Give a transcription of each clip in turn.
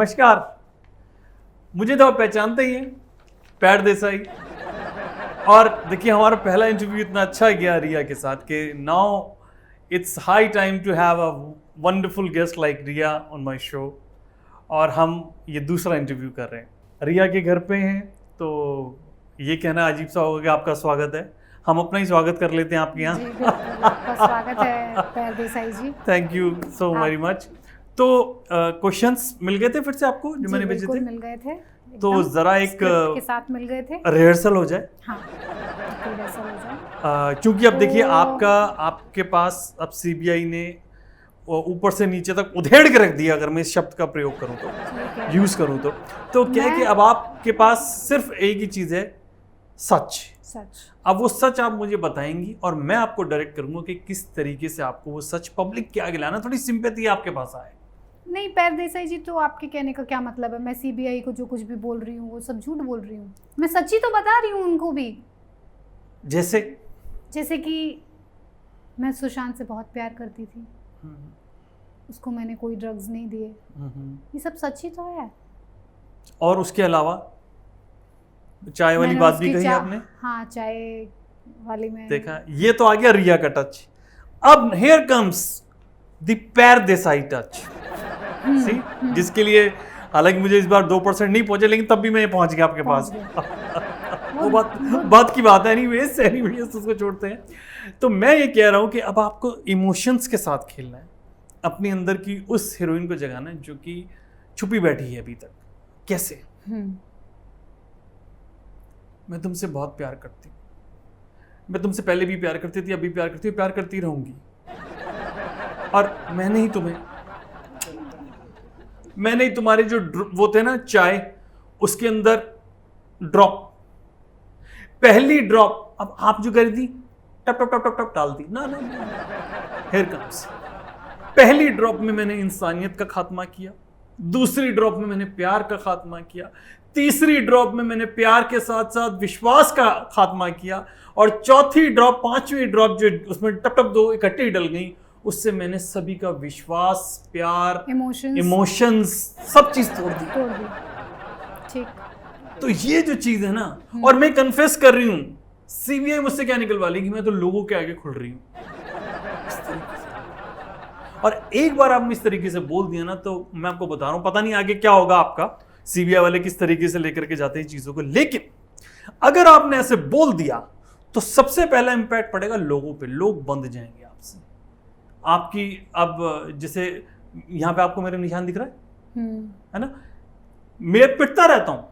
नमस्कार। मुझे तो आप पहचानते ही हैं, पैर देसाई। और देखिए हमारा पहला इंटरव्यू इतना अच्छा गया रिया के साथ कि now it's high time to have a wonderful guest like Riya on my show. और हम ये दूसरा इंटरव्यू कर रहे हैं, रिया के घर पे हैं, तो ये कहना अजीब सा होगा कि आपका स्वागत है। हम अपना ही स्वागत कर लेते हैं आपके यहाँ। जी बिल्कुल, आपका स्वागत है पैर Desai ji. Thank you so very much. तो क्वेश्चंस मिल गए थे फिर से आपको जो मैंने भेजे थे? मिल गए थे, तो जरा एक के साथ मिल गए थे। रिहर्सल हो जाए। हाँ, रिहर्सल हो जाए। क्योंकि अब देखिए आपके पास अब सीबीआई ने ऊपर से नीचे तक उधेड़ के रख दिया, अगर मैं इस शब्द का प्रयोग करूं तो, यूज करूं तो क्या है कि अब आपके पास सिर्फ एक ही चीज है, सच। अब वो सच आप मुझे बताएंगी और मैं आपको डायरेक्ट करूंगा कि किस तरीके से आपको वो सच पब्लिक के आगे लाना। थोड़ी सिंपैथी आपके पास आए। नहीं पैर देसाई जी, तो आपके कहने का क्या मतलब है? मैं सीबीआई को जो कुछ भी बोल रही हूँ वो सब झूठ बोल रही हूँ? मैं सच्ची तो बता रही हूँ उनको भी। जैसे कि मैं सुशांत से बहुत प्यार करती थी, उसको मैंने कोई ड्रग्स नहीं दिए, ये सब सच्ची तो है। और उसके अलावा चाय वाली बात भी कही आपने। हाँ, चाय वाली में देखा, ये तो आ गया रिया का टच। अब हियर कम्स द पैर देसाई टच, सी, जिसके लिए हालांकि मुझे इस बार 2% नहीं पहुंचे, लेकिन तब भी मैं पहुंच गया आपके पास। वो बात की बात है। एनीवेज उसको छोड़ते हैं। तो मैं ये कह रहा हूं कि अब आपको इमोशंस के साथ खेलना है, अपने अंदर की उस हीरोइन को जगाना है जो कि छुपी बैठी है अभी तक। कैसे? मैं तुमसे बहुत प्यार करती हूँ, मैं तुमसे पहले भी प्यार करती थी, अभी प्यार करती हूँ, प्यार करती रहूंगी। और मैंने ही तुम्हारे जो वो थे ना चाय, उसके अंदर ड्रॉप, पहली ड्रॉप अब आप जो करी थी टप टप टप टप टप डाल दी ना। हियर कम्स, पहली ड्रॉप में मैंने इंसानियत का खात्मा किया, दूसरी ड्रॉप में मैंने प्यार का खात्मा किया, तीसरी ड्रॉप में मैंने प्यार के साथ साथ विश्वास का खात्मा किया, और चौथी ड्रॉप, पांचवी ड्रॉप जो उसमें टप टप दो इकट्ठी डल गई, उससे मैंने सभी का विश्वास, प्यार, इमोशंस सब चीज तोड़ दी। ठीक। तो ये जो चीज है ना, और मैं कन्फेस कर रही हूं, सीबीआई मुझसे क्या निकलवा लेगी, मैं तो लोगों के आगे खुल रही हूं। और एक बार आपने इस तरीके से बोल दिया ना, तो मैं आपको बता रहा हूं, पता नहीं आगे क्या होगा आपका, सीबीआई वाले किस तरीके से लेकर के जाते हैं चीजों को। लेकिन अगर आपने ऐसे बोल दिया तो सबसे पहला इंपैक्ट पड़ेगा लोगों पे। लोग बंद जाएंगे आपसे, आपकी। अब जैसे यहां पे आपको मेरे निशान दिख रहा है ना, मैं पिटता रहता हूं,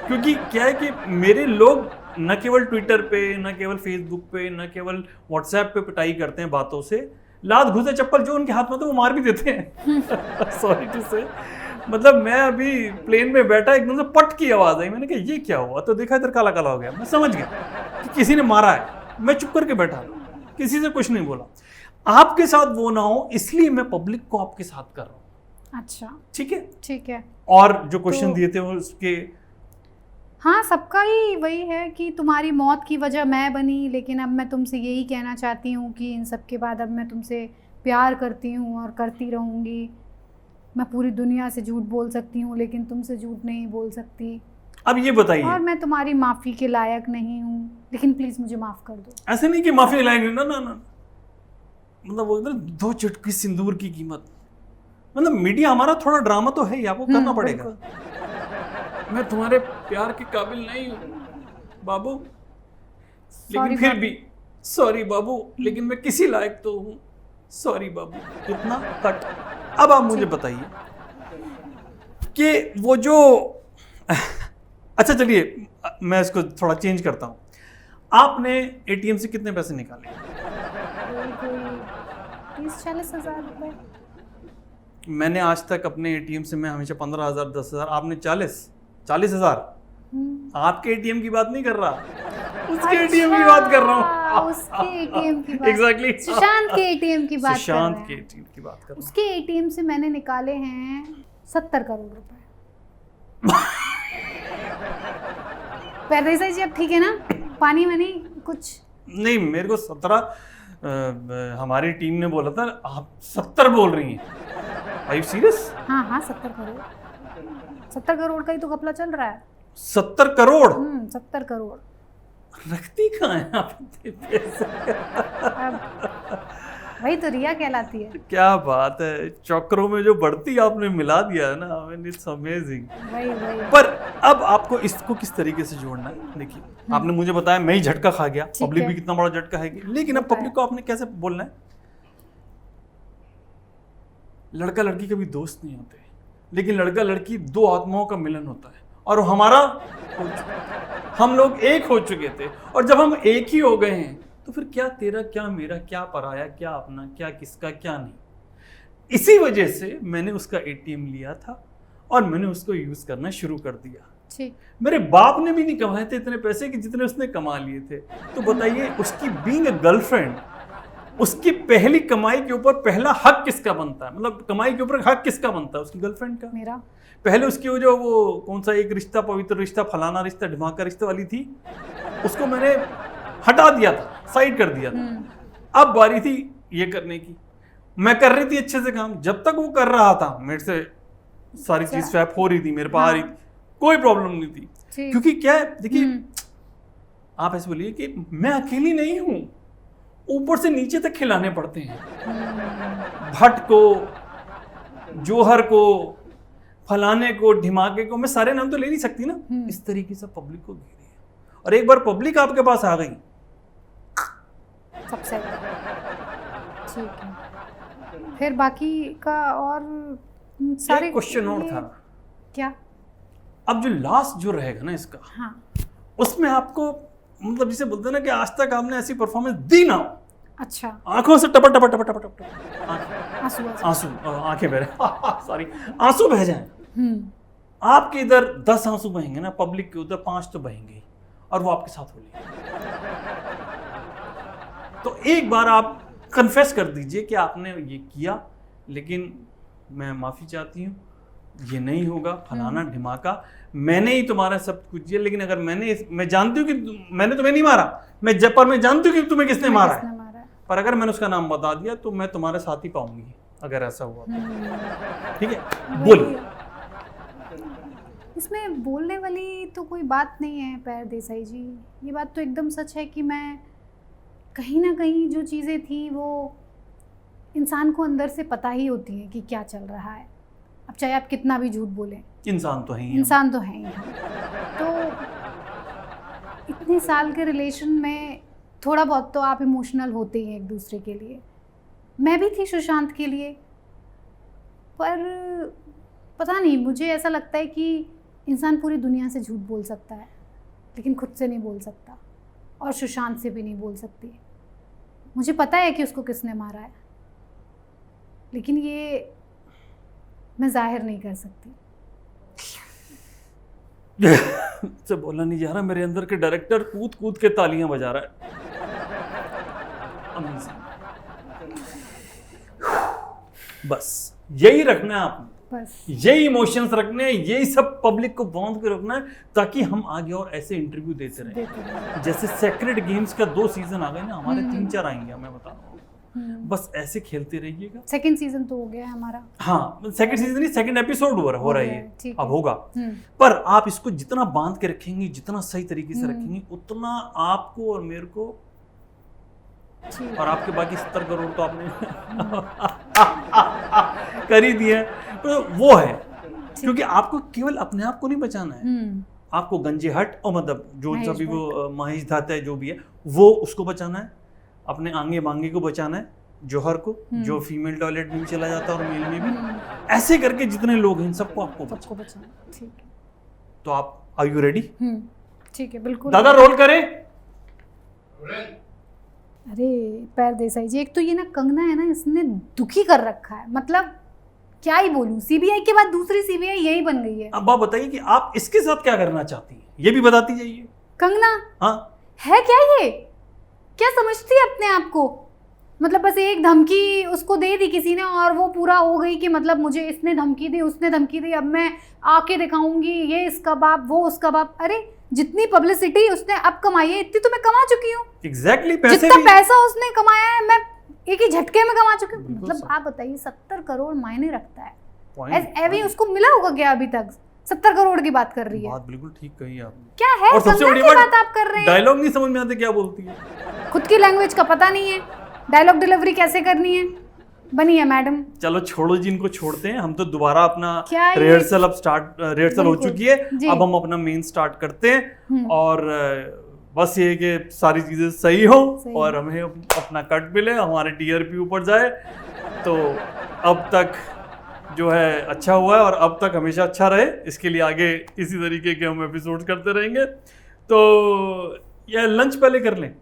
क्योंकि क्या है कि मेरे लोग न केवल ट्विटर पे, न केवल फेसबुक पे, न केवल व्हाट्सएप पे पिटाई करते हैं बातों से, लात घुसे चप्पल जो उनके हाथ में तो वो मार भी देते हैं। सॉरी टू से, मतलब मैं अभी प्लेन में बैठा, एकदम से पट की आवाज आई, मैंने कहा ये क्या हुआ, तो देखा इधर काला काला हो गया। मैं समझ गया कि किसी ने मारा है, मैं चुप करके बैठा, किसी से कुछ नहीं बोला। आपके साथ वो ना हो, इसलिए मैं पब्लिक को आपके साथ कर रहा हूँ। अच्छा, ठीक है। और जो क्वेश्चन दिए थे वो उसके, हाँ, सबका ही वही है कि तुम्हारी मौत की वजह मैं बनी, लेकिन अब मैं तुमसे यही कहना चाहती हूँ कि इन सब के बाद अब मैं तुमसे प्यार करती हूँ और करती रहूँगी। मैं पूरी दुनिया से झूठ बोल सकती हूँ, लेकिन तुमसे झूठ नहीं बोल सकती। अब ये बताइए, और मैं तुम्हारी माफ़ी के लायक नहीं हूँ, लेकिन प्लीज़ मुझे माफ़ कर दो। ऐसे नहीं कि माफ़ी लायक नहीं, ना, मतलब वो दो चुटकी सिंदूर की कीमत। मतलब मीडिया हमारा थोड़ा ड्रामा तो है ही, आपको करना पड़ेगा। मैं तुम्हारे प्यार के काबिल नहीं हूँ बाबू, लेकिन फिर भी सॉरी बाबू, लेकिन मैं किसी लायक तो हूँ, सॉरी बाबू। इतना कट। अब आप मुझे बताइए कि वो जो अच्छा चलिए मैं इसको थोड़ा चेंज करता हूँ। आपने एटीएम से कितने पैसे निकाले? 30-40 हज़ार रुपए। मैंने आज तक अपने एटीएम से मैं हमेशा 15,000, 10,000, आपने 40 हज़ार। आपके एटीएम की बात नहीं कर रहा, उसके एटीएम की बात कर रहा हूँ। उसके एटीएम की बात, एग्जैक्टली, सुशांत के एटीएम की बात, सुशांत के एटीएम की बात कर रहा हूँ। उसके एटीएम से मैंने निकाले हैं 70 करोड़ रुपए। पैर देसाई जी, अब ठीक है ना? पानी में नहीं कुछ नहीं, मेरे को 17 हमारी टीम ने बोला था, आप 70 बोल रही हैं। Are you serious? हाँ 70 करोड़। 70 करोड़ का ही तो घपला चल रहा है। 70 करोड़ 70 करोड़। रखती कहाँ है आप इतने पैसे? अब वही तो रिया कहलाती है। क्या बात है, चक्रों में जो बढ़ती आपने मिला दिया है ना, इट्स अमेजिंग। वही पर अब आपको इसको किस तरीके से जोड़ना है? देखिए आपने मुझे बताया मैं ही झटका खा गया, ठीक पब्लिक है। भी कितना बड़ा झटका है, लेकिन अब पब्लिक को आपने कैसे बोलना है? लड़का लड़की कभी दोस्त नहीं होते, लेकिन लड़का लड़की दो आत्माओं का मिलन होता है, और हमारा हो चुका। हम लोग एक हो चुके थे, और जब हम एक ही हो गए हैं तो फिर क्या तेरा क्या मेरा, क्या पराया क्या अपना, क्या किसका क्या नहीं। इसी वजह से मैंने उसका एटीएम लिया था और मैंने उसको यूज करना शुरू कर दिया। ठीक। मेरे बाप ने भी नहीं कमाए थे इतने पैसे कि जितने उसने कमा लिए थे। तो बताइए उसकी बीइंग अ गर्लफ्रेंड, उसकी पहली कमाई के ऊपर पहला हक किसका बनता है? मतलब कमाई के ऊपर हक किसका बनता है? उसकी गर्लफ्रेंड का। मेरा। पहले उसकी वो कौन सा एक रिश्ता, पवित्र रिश्ता, फलाना रिश्ता, ढिमाका रिश्ता वाली थी, उसको मैंने हटा दिया था, साइड कर दिया था। अब बारी थी ये करने की। मैं कर रही थी अच्छे से काम, जब तक वो कर रहा था मेरे से सारी चीज स्वैप हो रही थी, मेरे पास आ रही थी, कोई प्रॉब्लम नहीं थी। क्योंकि क्या है, देखिए आप ऐसे बोलिए कि मैं अकेली नहीं हूं, ऊपर से नीचे तक खिलाने पड़ते हैं। भट्ट को, जोहर को, फलाने को, ढिमाके को, मैं सारे नाम तो ले नहीं सकती ना। इस तरीके से पब्लिक को घेरी है, और एक बार पब्लिक आपके पास आ गई, सबसे ठीक है। फिर बाकी का और सारे क्वेश्चन और था क्या? अब जो लास्ट जो रहेगा ना इसका, हाँ। उसमें आपको मतलब जिसे बोलते हैं ना कि आज तक आपने ऐसी परफॉर्मेंस दी ना, अच्छा, आंखों से टपा टपा टपा टपा टपा आंसू आंसू, आंखें बह सॉरी, आंसू बह जाए। आपके इधर 10 आंसू बहेंगे ना, पब्लिक के उधर 5 तो बहेंगे ही, और वो आपके साथ होली। तो एक बार आप कन्फेस कर दीजिए कि आपने ये किया, लेकिन मैं माफी चाहती हूँ, ये नहीं होगा, फलाना ढिमाका, मैंने ही तुम्हारा सब कुछ किया, लेकिन अगर मैं जानती हूँ कि मैंने तुम्हें नहीं मारा, मैं जानती हूँ कि तुम्हें किसने मारा है, पर अगर मैंने उसका नाम बता दिया तो मैं तुम्हारे साथ ही पाऊंगी, अगर ऐसा हुआ तो। ठीक है, बोलिए। इसमें बोलने वाली तो कोई बात नहीं है पैर देसाई जी, ये बात तो एकदम सच है कि मैं कहीं ना कहीं जो चीज़ें थी वो इंसान को अंदर से पता ही होती है कि क्या चल रहा है। अब चाहे आप कितना भी झूठ बोलें, इंसान तो है ही, इंसान तो है ही। तो इतने साल के रिलेशन में थोड़ा बहुत तो आप इमोशनल होते ही हैं एक दूसरे के लिए। मैं भी थी सुशांत के लिए, पर पता नहीं, मुझे ऐसा लगता है कि इंसान पूरी दुनिया से झूठ बोल सकता है, लेकिन खुद से नहीं बोल सकता, और सुशांत से भी नहीं बोल सकती। मुझे पता है कि उसको किसने मारा है, लेकिन ये मैं जाहिर नहीं कर सकती। से बोलना नहीं जा रहा, मेरे अंदर के डायरेक्टर कूद कूद के तालियां बजा रहा है। बस यही रखना है आपने, बस यही इमोशंस रखने हैं, यही सब पब्लिक को बांध के रखना है, ताकि हम आगे और ऐसे इंटरव्यू देते रहें। जैसे सेक्रेड गेम्स का 2 सीजन आ गए ना, हमारे 3-4 आएंगे, मैं बता रहा हूँ। बस ऐसे खेलते रहिएगा। सेकंड सीजन तो हो गया है हमारा। हाँ, सेकंड सीजन नहीं, सेकंड एपिसोड हो रहा है, अब होगा। पर आप इसको जितना बांध के रखेंगे, जितना सही तरीके से रखेंगे, उतना आपको और मेरे को, और आपके बाकी 70 करोड़ तो आपने कर ही दिए, तो वो है। क्योंकि आपको केवल अपने आप को नहीं बचाना है, आपको गंजे हट और मतलब जो सभी वो महेश दत्त है जो भी है, वो उसको बचाना है, अपने आंगे बांगे को बचाना है, जोहर को जो फीमेल टॉयलेट में भी चला जाता है और मेल में भी, ऐसे करके जितने लोग हैं सबको आपको बचाना। ठीक है, तो आप आर यू रेडी? ठीक है, बिल्कुल। दादा रोल करें। अरे पैर देसाई जी, एक तो ये ना कंगना है ना, इसने दुखी कर रखा है, मतलब क्या ही बोलूं, सीबीआई के बाद दूसरी सीबीआई यही बन गई है। अब आप बताइए कि आप इसके साथ क्या करना चाहती हैं, ये भी बताती जाइए। कंगना हाँ है क्या, ये क्या समझती है अपने आप को? मतलब बस एक धमकी उसको दे दी किसी ने और वो पूरा हो गई कि मतलब मुझे इसने धमकी दी, उसने धमकी दी, अब मैं आके दिखाऊंगी, ये इसका बाप, वो उसका बाप। अरे जितनी पब्लिसिटी उसने अब कमाई है, इतनी तो मैं कमा चुकी हूँ। एग्जैक्टली, जितना पैसा उसने कमाया है मैं एक ही झटके में कमा चुकी हूँ। मतलब आप बताइए 70 करोड़ मायने रखता है, ऐसे उसको मिला होगा क्या अभी तक? 70 करोड़ की बात कर रही है। बात बिल्कुल ठीक कही आपने। क्या है, और सबसे गंगा बड़ी की बात, बात आप कर रहे हैं। डायलॉग नहीं समझ में आते क्या बोलती है, खुद की लैंग्वेज का पता नहीं है, डायलॉग डिलीवरी कैसे करनी है। बनी है मैडम। चलो छोड़ो जी, इनको छोड़ते हैं। हम तो दोबारा अपना क्या ये- रिहर्सल अब स्टार्ट, रिहर्सल हो बिल्कुल। चुकी है, जी। अब हम अपना मेन स्टार्ट करते हैं। और बस ये कि सारी चीजें सही हो और हमें अपना कट मिले, हमारे टीआरपी ऊपर जाए। तो अब तक जो है अच्छा हुआ है और अब तक हमेशा अच्छा रहे, इसके लिए आगे इसी तरीके के हम एपिसोड करते रहेंगे। तो ये लंच पहले कर लें,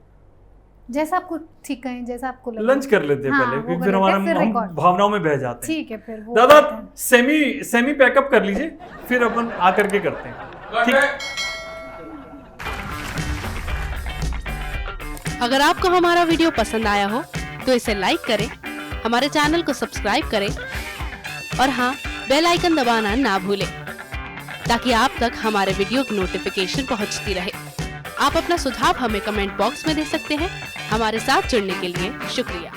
जैसा आपको ठीक कहें, जैसा आपको लगे। लंच कर लेते हैं हाँ, पहले, वो क्योंकि कर फिर लेते हैं, हमारा फिर हम record। भावनाओं में बह जाते हैं। ठीक है, फिर वो दादा करते हैं। सेमी पैकअप कर लीजिए, फिर अपन आकर के करते हैं। ठीक है। अगर आपको हमारा वीडियो पसंद आया हो तो इसे लाइक करें, हमारे चैनल को सब्सक्राइब करें और हाँ, बेल आइकन दबाना ना भूलें ताकि आप तक हमारे वीडियो की नोटिफिकेशन पहुंचती रहे। आप अपना सुझाव हमें कमेंट बॉक्स में दे सकते हैं। हमारे साथ जुड़ने के लिए शुक्रिया।